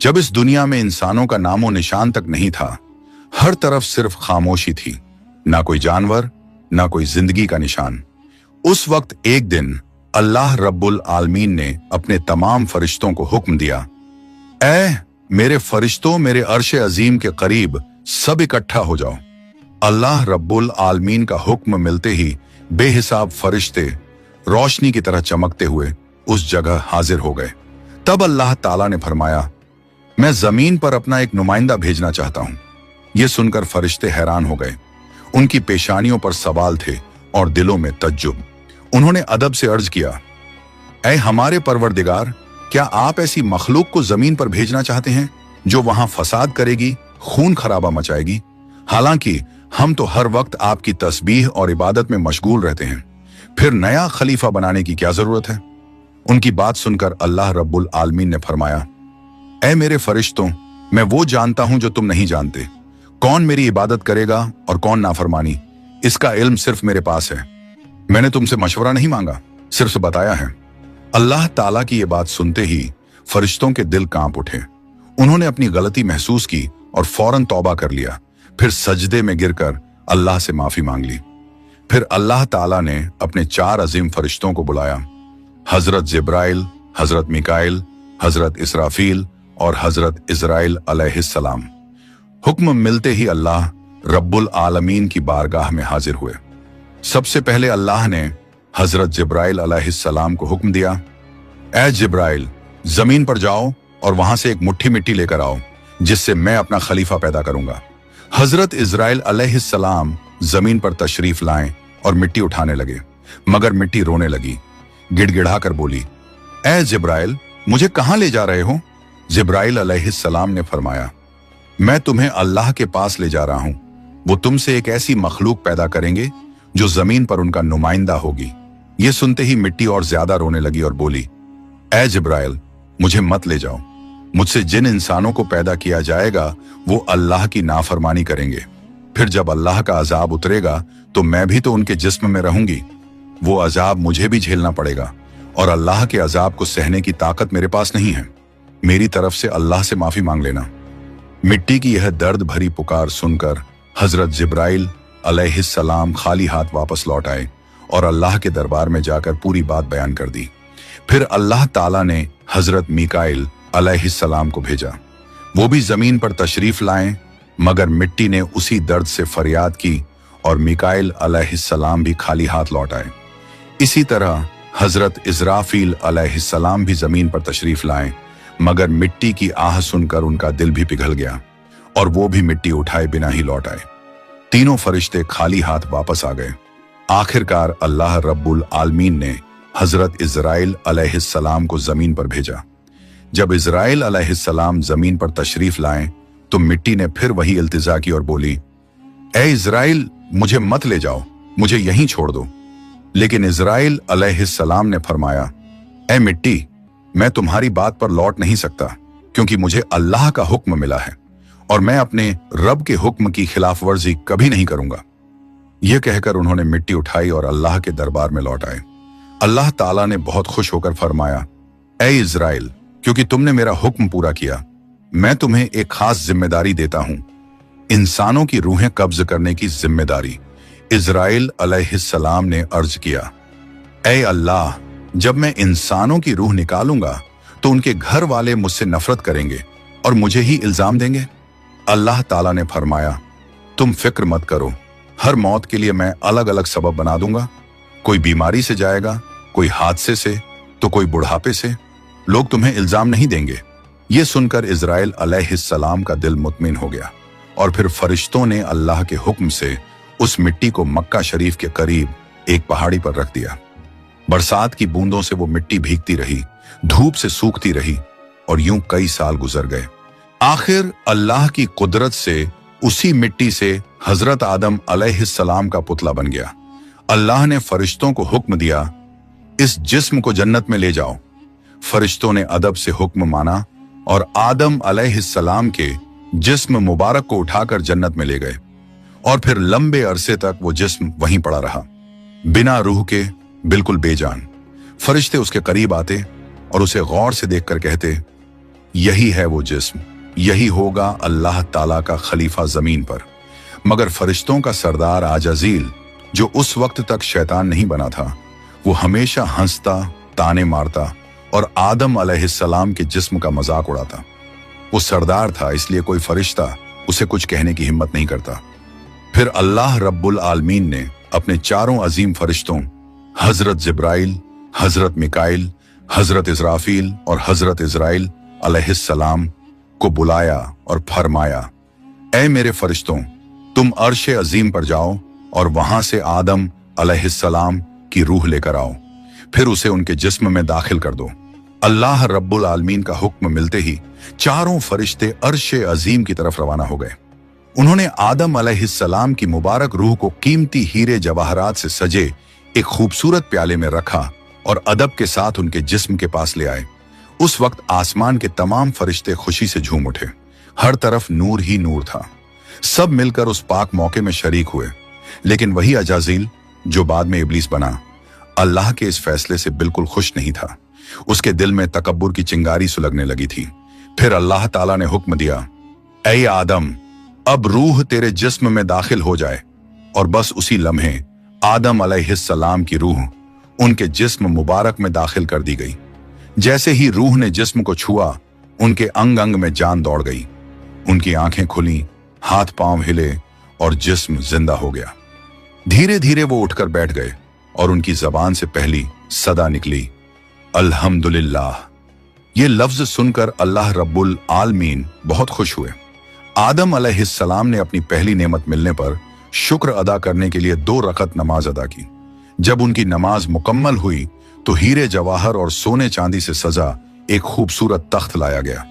जब इस दुनिया में इंसानों का नामो निशान तक नहीं था, हर तरफ सिर्फ खामोशी थी, ना कोई जानवर, ना कोई जिंदगी का निशान। उस वक्त एक दिन अल्लाह रब्बुल आलमीन ने अपने तमाम फरिश्तों को हुक्म दिया, ऐ मेरे फरिश्तों, मेरे अर्श अजीम के करीब सब इकट्ठा हो जाओ। अल्लाह रब्बुल आलमीन का हुक्म मिलते ही बेहिसाब फरिश्ते रोशनी की तरह चमकते हुए उस जगह हाजिर हो गए। तब अल्लाह ताला ने फरमाया, मैं जमीन पर अपना एक नुमाइंदा भेजना चाहता हूं। यह सुनकर फरिश्ते हैरान हो गए। उनकी पेशानियों पर सवाल थे और दिलों में तज्जुब। उन्होंने अदब से अर्ज किया, ऐ हमारे परवरदिगार, क्या आप ऐसी मखलूक को जमीन पर भेजना चाहते हैं जो वहां फसाद करेगी, खून खराबा मचाएगी? हालांकि हम तो हर वक्त आपकी तस्बीह और इबादत में मशगूल रहते हैं, फिर नया खलीफा बनाने की क्या जरूरत है? उनकी बात सुनकर अल्लाह रब्बुल आलमीन ने फरमाया, ऐ मेरे फरिश्तों, मैं वो जानता हूं जो तुम नहीं जानते। कौन मेरी इबादत करेगा और कौन नाफरमानी, इसका इल्म सिर्फ मेरे पास है। मैंने तुमसे मशवरा नहीं मांगा, सिर्फ बताया है। अल्लाह ताला की ये बात सुनते ही फरिश्तों के दिल कांप उठे। उन्होंने अपनी गलती महसूस की और फौरन तौबा कर लिया। फिर सजदे में गिरकर अल्लाह से माफी मांग ली। फिर अल्लाह ताला ने अपने 4 अजीम फरिश्तों को बुलाया, हजरत जिब्राइल, हजरत मिकाइल, हजरत इसराफील और हजरत इजराइल अलैहिस्सलाम। हुक्म मिलते ही अल्लाह रब्बुल आलमीन की बारगाह में हाजिर हुए। सबसे पहले अल्लाह ने हजरत जिब्राइल अलैहिस्सलाम को हुक्म दिया, ऐ जिब्राइल, जमीन पर जाओ और वहां से एक मुट्ठी मिट्टी लेकर आओ, जिससे मैं अपना खलीफा पैदा करूंगा। हजरत इजराइल अलैहिस्सलाम जमीन पर तशरीफ लाएं और मिट्टी उठाने लगे, मगर मिट्टी रोने लगी। गिड़गिड़ा कर बोली, ऐ जिब्राइल, मुझे कहां ले जा रहे हो? जिब्राइल अलैहिस्सलाम ने फरमाया, मैं तुम्हें अल्लाह के पास ले जा रहा हूं। वो तुमसे एक ऐसी मखलूक पैदा करेंगे जो जमीन पर उनका नुमाइंदा होगी। ये सुनते ही मिट्टी और ज्यादा रोने लगी और बोली, ऐ जिब्राइल, मुझे मत ले जाओ। मुझसे जिन इंसानों को पैदा किया जाएगा वो अल्लाह की नाफरमानी करेंगे। फिर जब अल्लाह का अजाब उतरेगा तो मैं भी तो उनके जिस्म में रहूंगी। वो अजाब मुझे भी झेलना पड़ेगा और अल्लाह के अजाब को सहने की ताकत मेरे पास नहीं है। मेरी तरफ से अल्लाह से माफी मांग लेना। मिट्टी की यह दर्द भरी पुकार सुनकर हजरत जिब्राइल अलैहिस्सलाम खाली हाथ वापस लौट आए और अल्लाह के दरबार में जाकर पूरी बात बयान कर दी। फिर अल्लाह ताला ने हजरत मिकाइल अलैहिस्सलाम को भेजा। वो भी जमीन पर तशरीफ लाएं, मगर मिट्टी ने उसी दर्द से फरियाद की और मिकाइल अलैहिस्सलाम भी खाली हाथ लौट आए। इसी तरह हजरत इजराफील अलैहिस्सलाम भी जमीन पर तशरीफ लाएं, मगर मिट्टी की आह सुनकर उनका दिल भी पिघल गया और वो भी मिट्टी उठाए बिना ही लौट आए। तीनों फरिश्ते खाली हाथ वापस आ गए। आखिरकार अल्लाह रब्बुल आलमीन ने हजरत इजराइल अलैहिस्सलाम को जमीन पर भेजा। जब इजराइल अलैहिस्सलाम जमीन पर तशरीफ लाएं तो मिट्टी ने फिर वही इल्तिजा की और बोली, ऐ इजराइल, मुझे मत ले जाओ, मुझे यहीं छोड़ दो। लेकिन इजराइल अलैहिस्सलाम ने फरमाया, ऐ मिट्टी, मैं तुम्हारी बात पर लौट नहीं सकता, क्योंकि मुझे अल्लाह का हुक्म मिला है और मैं अपने रब के हुक्म की खिलाफ वर्जी कभी नहीं करूंगा। यह कहकर उन्होंने मिट्टी उठाई और अल्लाह के दरबार में लौट आए। अल्लाह ताला ने बहुत खुश होकर फरमाया, ऐ इजराइल, क्योंकि तुमने मेरा हुक्म पूरा किया, मैं तुम्हें एक खास जिम्मेदारी देता हूं, इंसानों की रूहें कब्ज करने की जिम्मेदारी। इजराइल अलैहिस्सलाम ने अर्ज किया, ऐ अल्लाह, जब मैं इंसानों की रूह निकालूंगा तो उनके घर वाले मुझसे नफरत करेंगे और मुझे ही इल्जाम देंगे। अल्लाह ताला ने फरमाया, तुम फिक्र मत करो, हर मौत के लिए मैं अलग अलग सबब बना दूंगा। कोई बीमारी से जाएगा, कोई हादसे से, तो कोई बुढ़ापे से। लोग तुम्हें इल्जाम नहीं देंगे। यह सुनकर इजराइल अलैहिस्सलाम का दिल मुतमिन हो गया और फिर फरिश्तों ने अल्लाह के हुक्म से उस मिट्टी को मक्का शरीफ के करीब एक पहाड़ी पर रख दिया। बरसात की बूंदों से वो मिट्टी भीगती रही, धूप से सूखती रही और यूं कई साल गुजर गए। आखिर अल्लाह की कुदरत से उसी मिट्टी से हजरत आदम अलैहिस्सलाम का पुतला बन गया। अल्लाह ने फरिश्तों को हुक्म दिया, इस जिस्म को जन्नत में ले जाओ। फरिश्तों ने अदब से हुक्म माना और आदम अलैहिस्सलाम के जिस्म मुबारक को उठाकर जन्नत में ले गए और फिर लंबे अरसे तक वो जिस्म वहीं पड़ा रहा, बिना रूह के, बिल्कुल बेजान। फरिश्ते उसके करीब आते और उसे गौर से देखकर कहते, यही है वो जिस्म, यही होगा अल्लाह ताला का खलीफा जमीन पर। मगर फरिश्तों का सरदार आजाजील, जो उस वक्त तक शैतान नहीं बना था, वो हमेशा हंसता, ताने मारता और आदम अलैहिस्सलाम के जिस्म का मजाक उड़ाता। वो सरदार था, इसलिए कोई फरिश्ता उसे कुछ कहने की हिम्मत नहीं करता। फिर अल्लाह रब्बुल आलमीन ने अपने चारों अजीम फरिश्तों हजरत जिब्राइल, हजरत मिकाइल, हजरत इजराफील और हजरत इजराइल अलैहिस्सलाम को बुलाया और फरमाया, ऐ मेरे फरिश्तों, तुम अर्श अजीम पर जाओ और वहां से आदम अलैहिस्सलाम की रूह लेकर आओ, फिर उसे उनके जिस्म में दाखिल कर दो। अल्लाह रब्बुल आलमीन का हुक्म मिलते ही चारों फरिश्ते अर्श अजीम की तरफ रवाना हो गए। उन्होंने आदम अलैहिस्सलाम की मुबारक रूह को कीमती हीरे जवाहरात से सजे एक खूबसूरत प्याले में रखा और अदब के साथ उनके जिस्म के पास ले आए। उस वक्त आसमान के तमाम फरिश्ते खुशी से झूम उठे। हर तरफ नूर ही नूर था। सब मिलकर उस पाक मौके में शरीक हुए। लेकिन वही अजाजील, जो बाद में इब्लीस बना, अल्लाह के इस फैसले से बिल्कुल खुश नहीं था। उसके दिल में तकब्बुर की चिंगारी सुलगने लगी थी। फिर अल्लाह ताला ने हुक्म दिया, ऐ आदम, अब रूह तेरे जिस्म में दाखिल हो जाए। और बस उसी लम्हे आदम अलैहिस्सलाम की रूह उनके जिस्म मुबारक में दाखिल कर दी गई। जैसे ही रूह ने जिस्म को छुआ, उनके अंग अंग में जान दौड़ गई। उनकी आंखें खुली, हाथ पांव हिले और जिस्म जिंदा हो गया। धीरे धीरे वो उठकर बैठ गए और उनकी जबान से पहली सदा निकली, अल्हम्दुलिल्लाह। ये लफ्ज सुनकर अल्लाह रब्बुल आलमीन बहुत खुश हुए। आदम अलैहिस्सलाम ने अपनी पहली नेमत मिलने पर शुक्र अदा करने के लिए 2 रकत नमाज अदा की। जब उनकी नमाज मुकम्मल हुई तो हीरे जवाहर और सोने चांदी से सजा एक खूबसूरत तख्त लाया गया।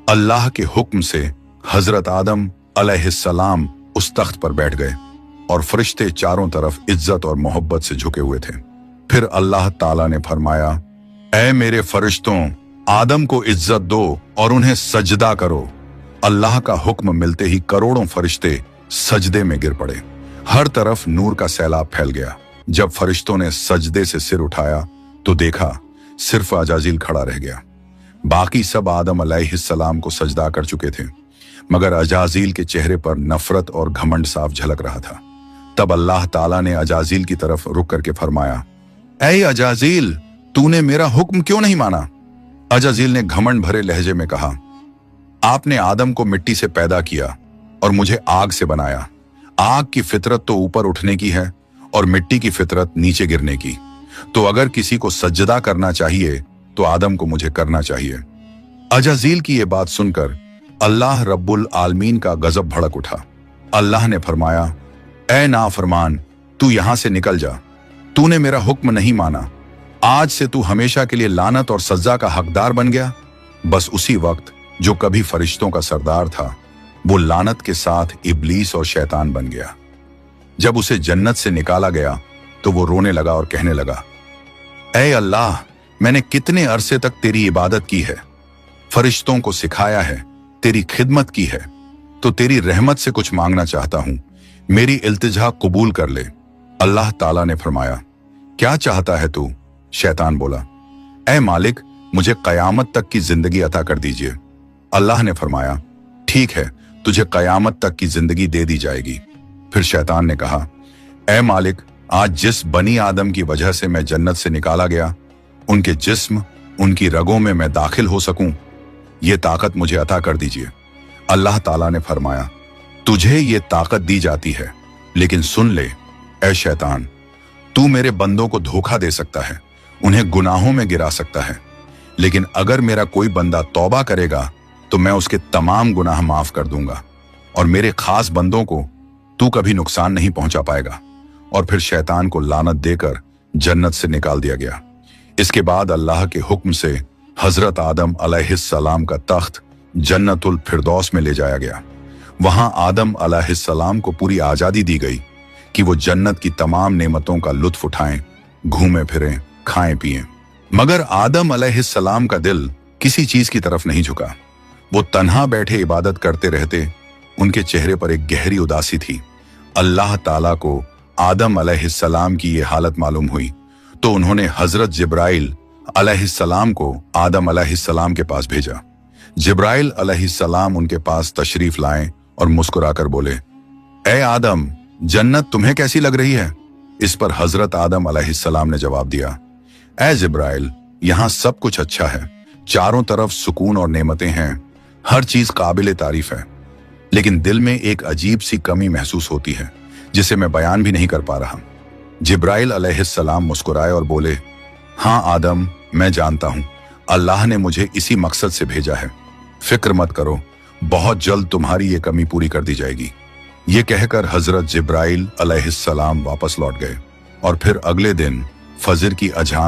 अल्लाह के हुक्म से हजरत आदम अलैहिस्सलाम उस तख्त पर बैठ गए और फरिश्ते चारों तरफ इज्जत और मोहब्बत से झुके हुए थे। फिर अल्लाह ताला ने फरमाया, ऐ मेरे फरिश्तों, आदम को इज्जत दो और उन्हें सजदा करो। अल्लाह का हुक्म मिलते ही करोड़ों फरिश्ते सजदे में गिर पड़े। हर तरफ नूर का सैलाब फैल गया। जब फरिश्तों ने सजदे से सिर उठाया तो देखा सिर्फ अजाजील खड़ा रह गया। बाकी सब आदम अलैहिस्सलाम को सजदा कर चुके थे, मगर अजाजील के चेहरे पर नफरत और घमंड साफ झलक रहा था। तब अल्लाह ताला ने अजाजील की तरफ रुक करके फरमाया, ऐ अजाजील, तूने मेरा हुक्म क्यों नहीं माना? अजाजील ने घमंड भरे लहजे में कहा, आपने आदम को मिट्टी से पैदा किया और मुझे आग से बनाया। आग की फितरत तो ऊपर उठने की है और मिट्टी की फितरत नीचे गिरने की। तो अगर किसी को सजदा करना चाहिए तो आदम को मुझे करना चाहिए। अजाजील की यह बात सुनकर अल्लाह रब्बुल आलमीन का गजब भड़क उठा। अल्लाह ने फरमाया, ऐ नाफरमान, तू यहां से निकल जा। तूने मेरा हुक्म नहीं माना। आज से तू हमेशा के लिए लानत और सजा का हकदार बन गया। बस उसी वक्त जो कभी फरिश्तों का सरदार था, वो लानत के साथ इब्लीस और शैतान बन गया। जब उसे जन्नत से निकाला गया तो वो रोने लगा और कहने लगा, ऐ अल्लाह, मैंने कितने अरसे तक तेरी इबादत की है, फरिश्तों को सिखाया है, तेरी खिदमत की है, तो तेरी रहमत से कुछ मांगना चाहता हूं। मेरी इल्तिजा कबूल कर ले। अल्लाह ताला ने फरमाया, क्या चाहता है तू? शैतान बोला, ऐ मालिक, मुझे कयामत तक की जिंदगी अता कर दीजिए। अल्लाह ने फरमाया, ठीक है, तुझे कयामत तक की जिंदगी दे दी जाएगी। फिर शैतान ने कहा, ऐ मालिक, आज जिस बनी आदम की वजह से मैं जन्नत से निकाला गया, उनके जिस्म, उनकी रगों में मैं दाखिल हो सकूं, ये ताकत मुझे अता कर दीजिए। अल्लाह ताला ने फरमाया, तुझे ये ताकत दी जाती है, लेकिन सुन ले ऐ शैतान, तू मेरे बंदों को धोखा दे सकता है, उन्हें गुनाहों में गिरा सकता है, लेकिन अगर मेरा कोई बंदा तौबा करेगा तो मैं उसके तमाम गुनाह माफ कर दूंगा और मेरे खास बंदों को तू कभी नुकसान नहीं पहुंचा पाएगा। और फिर शैतान को लानत देकर जन्नत से निकाल दिया गया। इसके बाद अल्लाह के हुक्म से हजरत आदम अलैहिस्सलाम का तख्त जन्नतुल फिरदौस में ले जाया गया। वहां आदम अलैहिस्सलाम को पूरी आजादी दी गई कि वो जन्नत की तमाम नेमतों का लुत्फ उठाएं, घूमें फिरें, खाएं पिएं। मगर आदम अलैहिस्सलाम का दिल किसी चीज की तरफ नहीं झुका। वो तन्हा बैठे इबादत करते रहते। उनके चेहरे पर एक गहरी उदासी थी। अल्लाह ताला को आदम अलैहिस्सलाम की ये हालत मालूम हुई तो उन्होंने हजरत जिब्राइल अलैहिस्सलाम को आदम अलैहिस्सलाम के पास भेजा। जिब्राइल अलैहिस्सलाम उनके पास तशरीफ लाए और मुस्कुराकर बोले, ए आदम, जन्नत तुम्हें कैसी लग रही है? इस पर हजरत आदम अलैहिस्सलाम ने जवाब दिया, ए जिब्राइल, यहाँ सब कुछ अच्छा है, चारों तरफ सुकून और नेमतें हैं, हर चीज काबिल तारीफ है, लेकिन दिल में एक अजीब सी कमी महसूस होती है जिसे मैं बयान भी नहीं कर पा रहा। जिब्राइल अलैहिस्सलाम मुस्कुराए और बोले, हाँ आदम, मैं जानता हूं, अल्लाह ने मुझे इसी मकसद से भेजा है, फिक्र मत करो, बहुत जल्द तुम्हारी ये कमी पूरी कर दी जाएगी। ये कहकर हजरत जिब्राइल अलैहिस्सलाम वापस लौट गए और फिर अगले दिन फजर की अजान